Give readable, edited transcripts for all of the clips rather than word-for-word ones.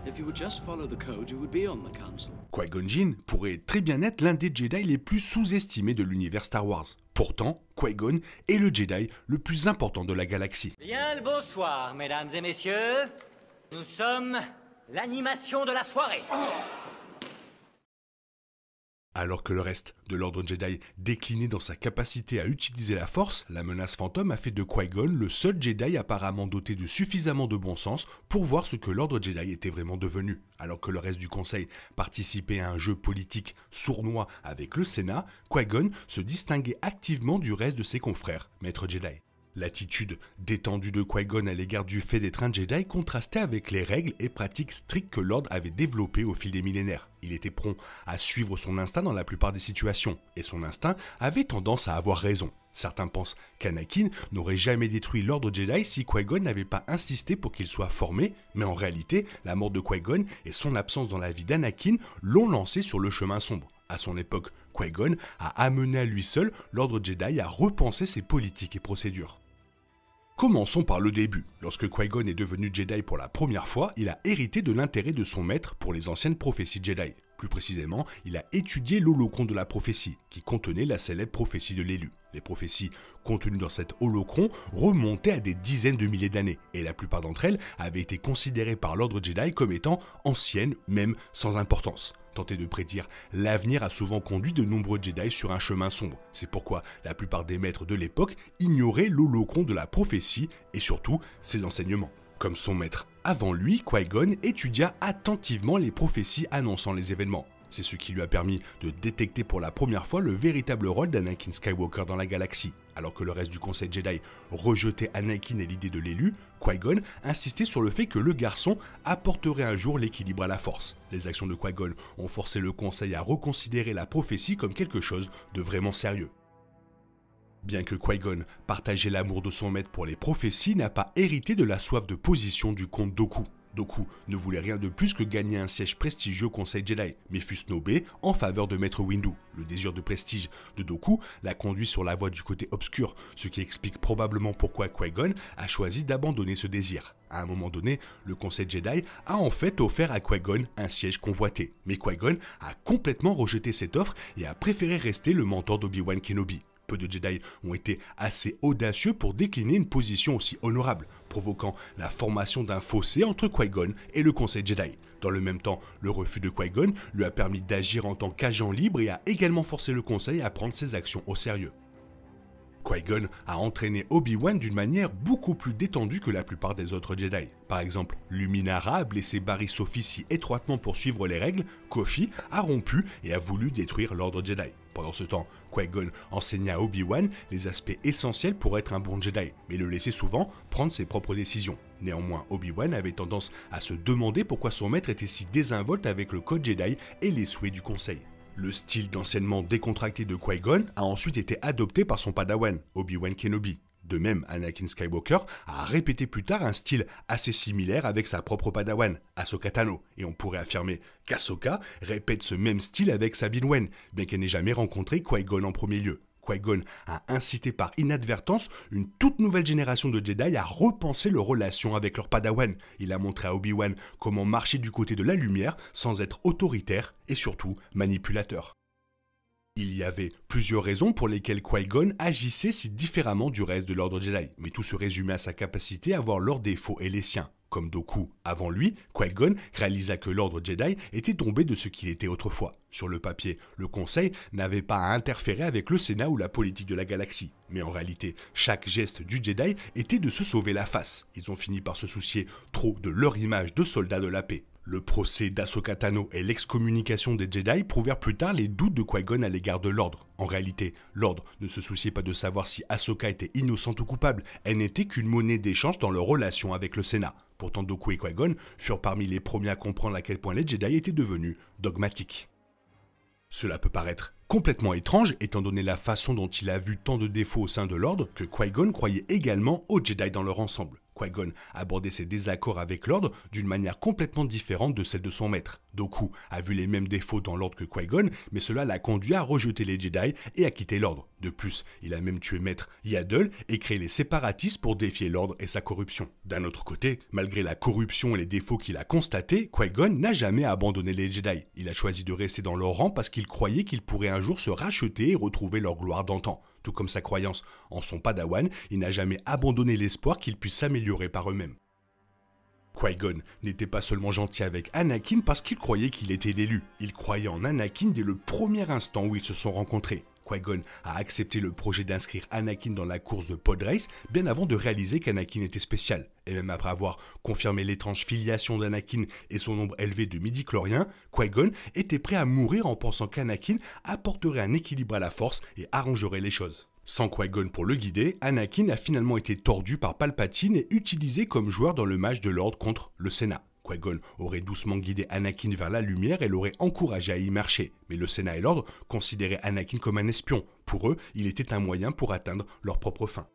If you would just follow the code, you would be on the council. Qui-Gon Jinn pourrait très bien être l'un des Jedi les plus sous-estimés de l'univers Star Wars. Pourtant, Qui-Gon est le Jedi le plus important de la galaxie. Bien le bonsoir, mesdames et messieurs. Nous sommes l'animation de la soirée. Alors que le reste de l'ordre Jedi déclinait dans sa capacité à utiliser la Force, la menace fantôme a fait de Qui-Gon le seul Jedi apparemment doté de suffisamment de bon sens pour voir ce que l'ordre Jedi était vraiment devenu. Alors que le reste du conseil participait à un jeu politique sournois avec le Sénat, Qui-Gon se distinguait activement du reste de ses confrères, maîtres Jedi. L'attitude détendue de Qui-Gon à l'égard du fait d'être un Jedi contrastait avec les règles et pratiques strictes que l'ordre avait développées au fil des millénaires. Il était prompt à suivre son instinct dans la plupart des situations, et son instinct avait tendance à avoir raison. Certains pensent qu'Anakin n'aurait jamais détruit l'ordre Jedi si Qui-Gon n'avait pas insisté pour qu'il soit formé, mais en réalité, la mort de Qui-Gon et son absence dans la vie d'Anakin l'ont lancé sur le chemin sombre. À son époque, Qui-Gon a amené à lui seul l'ordre Jedi à repenser ses politiques et procédures. Commençons par le début. Lorsque Qui-Gon est devenu Jedi pour la première fois, il a hérité de l'intérêt de son maître pour les anciennes prophéties Jedi. Plus précisément, il a étudié l'holocron de la prophétie, qui contenait la célèbre prophétie de l'élu. Les prophéties contenues dans cet holocron remontaient à des dizaines de milliers d'années, et la plupart d'entre elles avaient été considérées par l'ordre Jedi comme étant anciennes, même sans importance. Tenter de prédire l'avenir a souvent conduit de nombreux Jedi sur un chemin sombre. C'est pourquoi la plupart des maîtres de l'époque ignoraient l'holocron de la prophétie et surtout ses enseignements. Comme son maître avant lui, Qui-Gon étudia attentivement les prophéties annonçant les événements. C'est ce qui lui a permis de détecter pour la première fois le véritable rôle d'Anakin Skywalker dans la galaxie. Alors que le reste du conseil Jedi rejetait Anakin et l'idée de l'élu, Qui-Gon insistait sur le fait que le garçon apporterait un jour l'équilibre à la Force. Les actions de Qui-Gon ont forcé le conseil à reconsidérer la prophétie comme quelque chose de vraiment sérieux. Bien que Qui-Gon partageait l'amour de son maître pour les prophéties, n'a pas hérité de la soif de position du comte Dooku. Dooku ne voulait rien de plus que gagner un siège prestigieux au Conseil Jedi, mais fut snobé en faveur de Maître Windu. Le désir de prestige de Dooku l'a conduit sur la voie du côté obscur, ce qui explique probablement pourquoi Qui-Gon a choisi d'abandonner ce désir. À un moment donné, le Conseil Jedi a en fait offert à Qui-Gon un siège convoité, mais Qui-Gon a complètement rejeté cette offre et a préféré rester le mentor d'Obi-Wan Kenobi. Peu de Jedi ont été assez audacieux pour décliner une position aussi honorable, provoquant la formation d'un fossé entre Qui-Gon et le Conseil Jedi. Dans le même temps, le refus de Qui-Gon lui a permis d'agir en tant qu'agent libre et a également forcé le Conseil à prendre ses actions au sérieux. Qui-Gon a entraîné Obi-Wan d'une manière beaucoup plus détendue que la plupart des autres Jedi. Par exemple, Luminara a blessé Barry Sophie si étroitement pour suivre les règles, Kofi a rompu et a voulu détruire l'ordre Jedi. Pendant ce temps, Qui-Gon enseigna à Obi-Wan les aspects essentiels pour être un bon Jedi, mais le laissait souvent prendre ses propres décisions. Néanmoins, Obi-Wan avait tendance à se demander pourquoi son maître était si désinvolte avec le code Jedi et les souhaits du Conseil. Le style d'enseignement décontracté de Qui-Gon a ensuite été adopté par son padawan, Obi-Wan Kenobi. De même, Anakin Skywalker a répété plus tard un style assez similaire avec sa propre padawan, Ahsoka Tano, et on pourrait affirmer qu'Ahsoka répète ce même style avec Sabine Wren, bien qu'elle n'ait jamais rencontré Qui-Gon en premier lieu. Qui-Gon a incité par inadvertance une toute nouvelle génération de Jedi à repenser leurs relations avec leur padawan. Il a montré à Obi-Wan comment marcher du côté de la lumière sans être autoritaire et surtout manipulateur. Il y avait plusieurs raisons pour lesquelles Qui-Gon agissait si différemment du reste de l'ordre Jedi, mais tout se résumait à sa capacité à voir leurs défauts et les siens. Comme Dooku avant lui, Qui-Gon réalisa que l'ordre Jedi était tombé de ce qu'il était autrefois. Sur le papier, le Conseil n'avait pas à interférer avec le Sénat ou la politique de la galaxie. Mais en réalité, chaque geste du Jedi était de se sauver la face. Ils ont fini par se soucier trop de leur image de soldats de la paix. Le procès d'Ahsoka Tano et l'excommunication des Jedi prouvèrent plus tard les doutes de Qui-Gon à l'égard de l'ordre. En réalité, l'ordre ne se souciait pas de savoir si Ahsoka était innocente ou coupable, elle n'était qu'une monnaie d'échange dans leur relation avec le Sénat. Pourtant, Dooku et Qui-Gon furent parmi les premiers à comprendre à quel point les Jedi étaient devenus dogmatiques. Cela peut paraître complètement étrange étant donné la façon dont il a vu tant de défauts au sein de l'ordre que Qui-Gon croyait également aux Jedi dans leur ensemble. Qui-Gon abordait ses désaccords avec l'ordre d'une manière complètement différente de celle de son maître. Dooku a vu les mêmes défauts dans l'ordre que Qui-Gon, mais cela l'a conduit à rejeter les Jedi et à quitter l'ordre. De plus, il a même tué maître Yaddle et créé les séparatistes pour défier l'ordre et sa corruption. D'un autre côté, malgré la corruption et les défauts qu'il a constatés, Qui-Gon n'a jamais abandonné les Jedi. Il a choisi de rester dans leur rang parce qu'il croyait qu'il pourrait un jour se racheter et retrouver leur gloire d'antan. Tout comme sa croyance en son padawan, il n'a jamais abandonné l'espoir qu'ils puissent s'améliorer par eux-mêmes. Qui-Gon n'était pas seulement gentil avec Anakin parce qu'il croyait qu'il était l'élu. Il croyait en Anakin dès le premier instant où ils se sont rencontrés. Qui-Gon a accepté le projet d'inscrire Anakin dans la course de Pod Race bien avant de réaliser qu'Anakin était spécial. Et même après avoir confirmé l'étrange filiation d'Anakin et son nombre élevé de midi-chloriens, Qui-Gon était prêt à mourir en pensant qu'Anakin apporterait un équilibre à la force et arrangerait les choses. Sans Qui-Gon pour le guider, Anakin a finalement été tordu par Palpatine et utilisé comme joueur dans le match de l'Ordre contre le Sénat. Qui-Gon aurait doucement guidé Anakin vers la lumière et l'aurait encouragé à y marcher. Mais le Sénat et l'Ordre considéraient Anakin comme un espion. Pour eux, il était un moyen pour atteindre leur propre fin.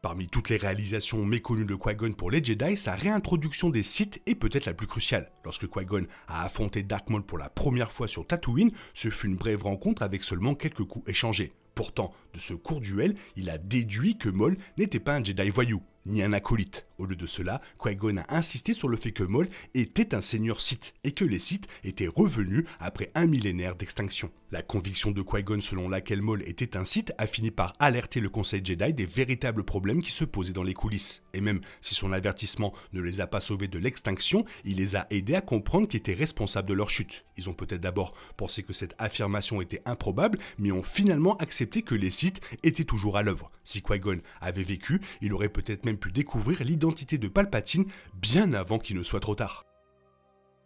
Parmi toutes les réalisations méconnues de Qui-Gon pour les Jedi, sa réintroduction des Sith est peut-être la plus cruciale. Lorsque Qui-Gon a affronté Dark Maul pour la première fois sur Tatooine, ce fut une brève rencontre avec seulement quelques coups échangés. Pourtant, de ce court duel, il a déduit que Maul n'était pas un Jedi voyou, ni un acolyte. Au lieu de cela, Qui-Gon a insisté sur le fait que Maul était un seigneur Sith et que les Sith étaient revenus après un millénaire d'extinction. La conviction de Qui-Gon selon laquelle Maul était un Sith a fini par alerter le Conseil Jedi des véritables problèmes qui se posaient dans les coulisses. Et même si son avertissement ne les a pas sauvés de l'extinction, il les a aidés à comprendre qui était responsable de leur chute. Ils ont peut-être d'abord pensé que cette affirmation était improbable, mais ont finalement accepté que les Sith étaient toujours à l'œuvre. Si Qui-Gon avait vécu, il aurait peut-être même pu découvrir l'identité de Palpatine bien avant qu'il ne soit trop tard.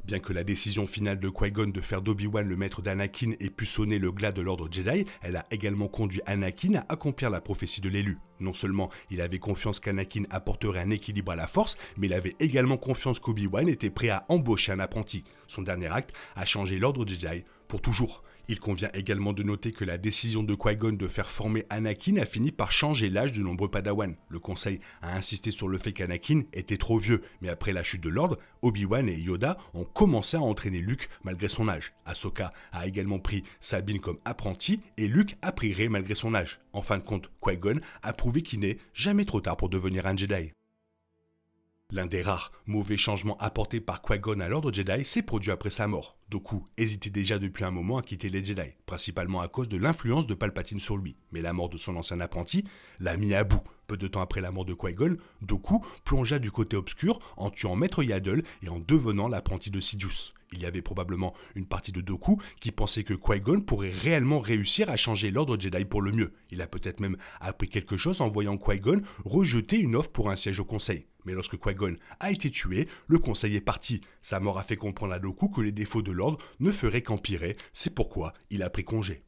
Bien que la décision finale de Qui-Gon de faire d'Obi-Wan le maître d'Anakin ait pu sonner le glas de l'ordre Jedi, elle a également conduit Anakin à accomplir la prophétie de l'élu. Non seulement il avait confiance qu'Anakin apporterait un équilibre à la force, mais il avait également confiance qu'Obi-Wan était prêt à embaucher un apprenti. Son dernier acte a changé l'ordre Jedi pour toujours. Il convient également de noter que la décision de Qui-Gon de faire former Anakin a fini par changer l'âge de nombreux Padawan. Le conseil a insisté sur le fait qu'Anakin était trop vieux, mais après la chute de l'ordre, Obi-Wan et Yoda ont commencé à entraîner Luke malgré son âge. Ahsoka a également pris Sabine comme apprenti et Luke a pris Rey malgré son âge. En fin de compte, Qui-Gon a prouvé qu'il n'est jamais trop tard pour devenir un Jedi. L'un des rares mauvais changements apportés par Qui-Gon à l'ordre Jedi s'est produit après sa mort. Dooku hésitait déjà depuis un moment à quitter les Jedi, principalement à cause de l'influence de Palpatine sur lui. Mais la mort de son ancien apprenti l'a mis à bout. Peu de temps après la mort de Qui-Gon, Dooku plongea du côté obscur en tuant Maître Yaddle et en devenant l'apprenti de Sidious. Il y avait probablement une partie de Dooku qui pensait que Qui-Gon pourrait réellement réussir à changer l'ordre Jedi pour le mieux. Il a peut-être même appris quelque chose en voyant Qui-Gon rejeter une offre pour un siège au Conseil. Mais lorsque Qui-Gon a été tué, le Conseil est parti. Sa mort a fait comprendre à Dooku que les défauts de l'ordre ne feraient qu'empirer, c'est pourquoi il a pris congé.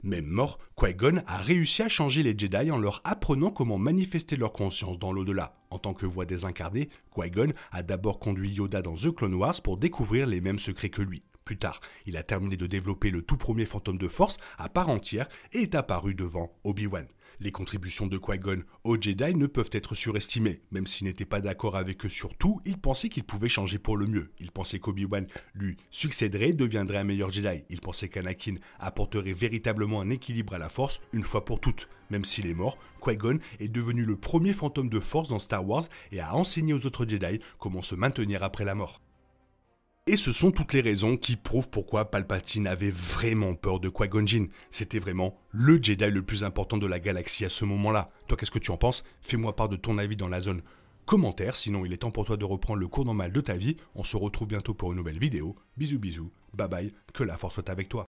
Même mort, Qui-Gon a réussi à changer les Jedi en leur apprenant comment manifester leur conscience dans l'au-delà. En tant que voix désincarnée, Qui-Gon a d'abord conduit Yoda dans The Clone Wars pour découvrir les mêmes secrets que lui. Plus tard, il a terminé de développer le tout premier fantôme de force à part entière et est apparu devant Obi-Wan. Les contributions de Qui-Gon aux Jedi ne peuvent être surestimées. Même s'il n'était pas d'accord avec eux sur tout, il pensait qu'il pouvait changer pour le mieux. Il pensait qu'Obi-Wan lui succéderait et deviendrait un meilleur Jedi. Il pensait qu'Anakin apporterait véritablement un équilibre à la force une fois pour toutes. Même s'il est mort, Qui-Gon est devenu le premier fantôme de force dans Star Wars et a enseigné aux autres Jedi comment se maintenir après la mort. Et ce sont toutes les raisons qui prouvent pourquoi Palpatine avait vraiment peur de Qui-Gon Jinn. C'était vraiment le Jedi le plus important de la galaxie à ce moment-là. Toi, qu'est-ce que tu en penses? Fais-moi part de ton avis dans la zone commentaire, sinon il est temps pour toi de reprendre le cours normal de ta vie. On se retrouve bientôt pour une nouvelle vidéo. Bisous bisous, bye bye, que la force soit avec toi.